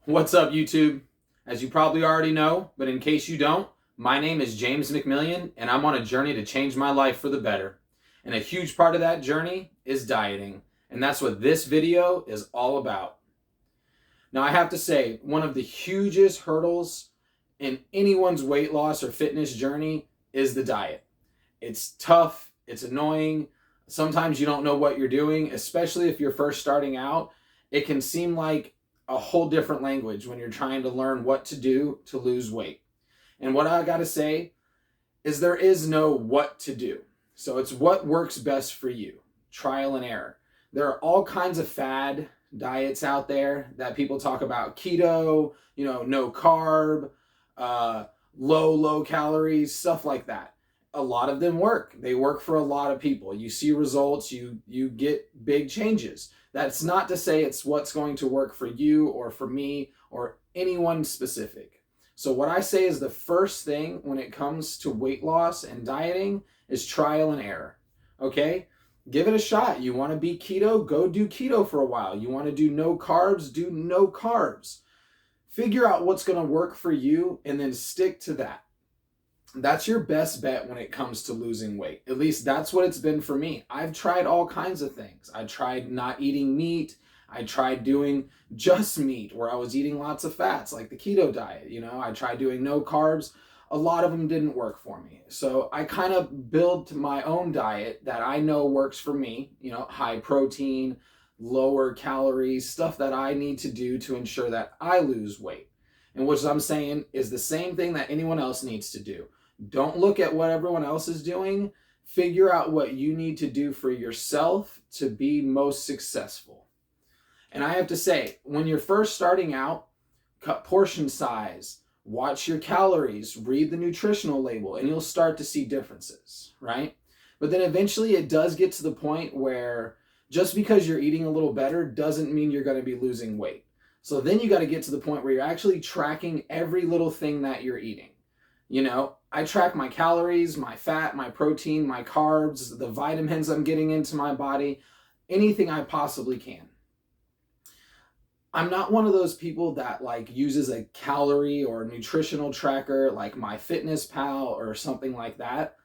What's up, YouTube? As you probably already know, but in case you don't, my name is James McMillian, and I'm on a journey to change my life for the better. And a huge part of that journey is dieting, and that's what this video is all about. Now, I have to say, one of the hugest hurdles in anyone's weight loss or fitness journey is the diet. It's tough, it's annoying. Sometimes you don't know what you're doing, especially if you're first starting out. It can seem like a whole different language when you're trying to learn what to do to lose weight. And what I gotta say is there is no what to do. So it's what works best for you, trial and error. There are all kinds of fad diets out there that people talk about: keto, no carb, low calories, stuff like that. A lot of them work. They work for a lot of people. You see results, you get big changes. That's not to say it's what's going to work for you or for me or anyone specific. So what I say is the first thing when it comes to weight loss and dieting is trial and error. Okay? Give it a shot. You want to be keto? Go do keto for a while. You want to do no carbs? Do no carbs. Figure out what's going to work for you and then stick to that. That's your best bet when it comes to losing weight. At least that's what it's been for me. I've tried all kinds of things. I tried not eating meat. I tried doing just meat where I was eating lots of fats, like the keto diet. I tried doing no carbs. A lot of them didn't work for me. So I kind of built my own diet that I know works for me, high protein, lower calories, stuff that I need to do to ensure that I lose weight. And what I'm saying is the same thing that anyone else needs to do. Don't look at what everyone else is doing. Figure out what you need to do for yourself to be most successful. And I have to say, when you're first starting out, cut portion size, watch your calories, read the nutritional label, and you'll start to see differences, right? But then eventually it does get to the point where just because you're eating a little better doesn't mean you're going to be losing weight. So then you got to get to the point where you're actually tracking every little thing that you're eating. I track my calories, my fat, my protein, my carbs, the vitamins I'm getting into my body, anything I possibly can. I'm not one of those people that uses a calorie or nutritional tracker like MyFitnessPal or something like that.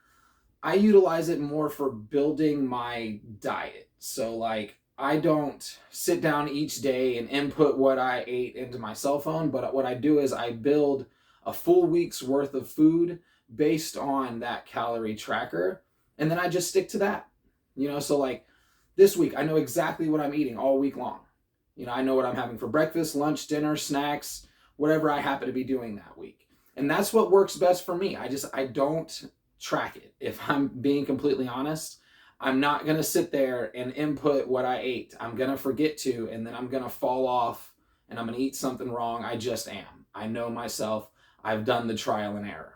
I utilize it more for building my diet. So I don't sit down each day and input what I ate into my cell phone, but what I do is I build a full week's worth of food based on that calorie tracker, and then I just stick to that. So this week I know exactly what I'm eating all week long. I know what I'm having for breakfast, lunch, dinner, snacks, whatever I happen to be doing that week. And that's what works best for me. I don't track it. If I'm being completely honest, I'm not going to sit there and input what I ate. I'm going to forget to, and then I'm going to fall off and I'm going to eat something wrong. I just am. I know myself. I've done the trial and error.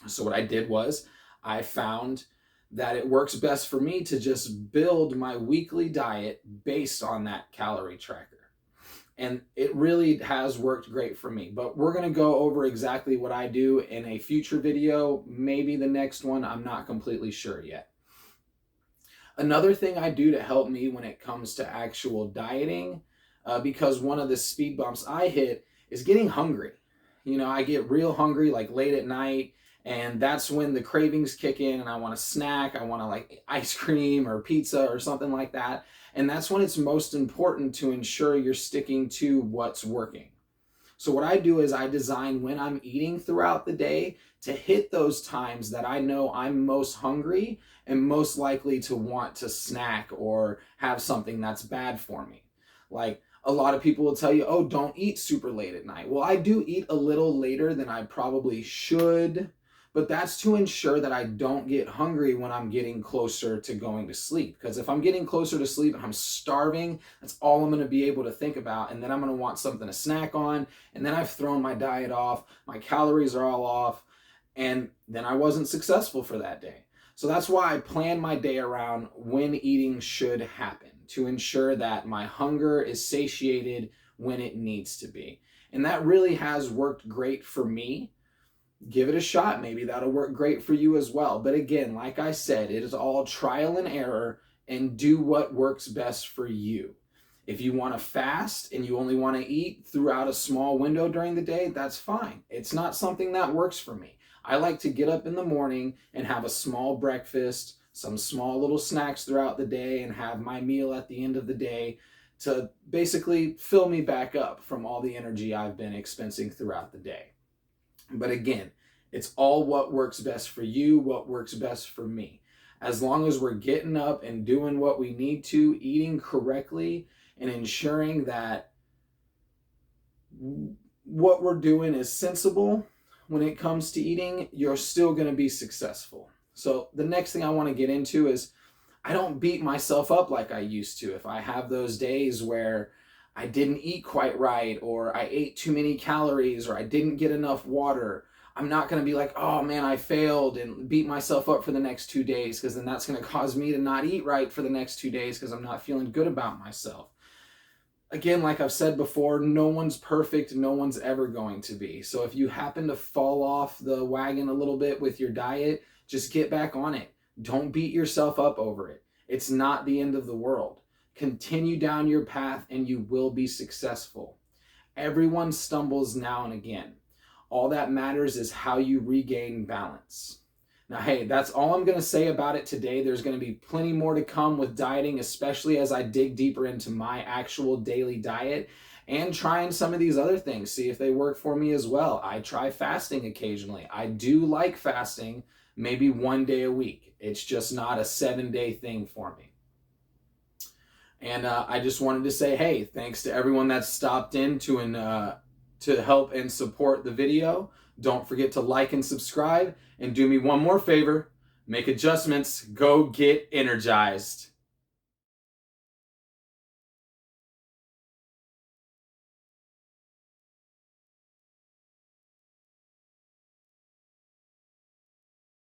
So what I did was I found that it works best for me to just build my weekly diet based on that calorie tracker. And it really has worked great for me. But we're going to go over exactly what I do in a future video, maybe the next one. I'm not completely sure yet. Another thing I do to help me when it comes to actual dieting, because one of the speed bumps I hit is getting hungry. I get real hungry late at night, and that's when the cravings kick in and I want a snack. I want ice cream or pizza or something like that. And that's when it's most important to ensure you're sticking to what's working. So what I do is I design when I'm eating throughout the day to hit those times that I know I'm most hungry and most likely to want to snack or have something that's bad for me. A lot of people will tell you, oh, don't eat super late at night. Well, I do eat a little later than I probably should, but that's to ensure that I don't get hungry when I'm getting closer to going to sleep. Because if I'm getting closer to sleep and I'm starving, that's all I'm going to be able to think about. And then I'm going to want something to snack on. And then I've thrown my diet off. My calories are all off. And then I wasn't successful for that day. So that's why I plan my day around when eating should happen, to ensure that my hunger is satiated when it needs to be. And that really has worked great for me. Give it a shot. Maybe that'll work great for you as well. But again, like I said, it is all trial and error, and do what works best for you. If you want to fast and you only want to eat throughout a small window during the day, that's fine. It's not something that works for me. I like to get up in the morning and have a small breakfast, some small little snacks throughout the day, and have my meal at the end of the day to basically fill me back up from all the energy I've been expensing throughout the day. But again, it's all what works best for you, what works best for me. As long as we're getting up and doing what we need to, eating correctly, and ensuring that what we're doing is sensible when it comes to eating, you're still going to be successful. So the next thing I want to get into is I don't beat myself up like I used to. If I have those days where I didn't eat quite right, or I ate too many calories, or I didn't get enough water, I'm not going to be like, oh man, I failed, and beat myself up for the next 2 days, because then that's going to cause me to not eat right for the next 2 days because I'm not feeling good about myself. Again, like I've said before, no one's perfect. No one's ever going to be. So if you happen to fall off the wagon a little bit with your diet, just get back on it. Don't beat yourself up over it. It's not the end of the world. Continue down your path and you will be successful. Everyone stumbles now and again. All that matters is how you regain balance. Now, hey, that's all I'm going to say about it today. There's going to be plenty more to come with dieting, especially as I dig deeper into my actual daily diet and trying some of these other things, see if they work for me as well. I try fasting occasionally. I do like fasting maybe 1 day a week. It's just not a 7-day thing for me. And I just wanted to say, hey, thanks to everyone that stopped in to help and support the video. Don't forget to like and subscribe, and do me one more favor, make adjustments, go get energized.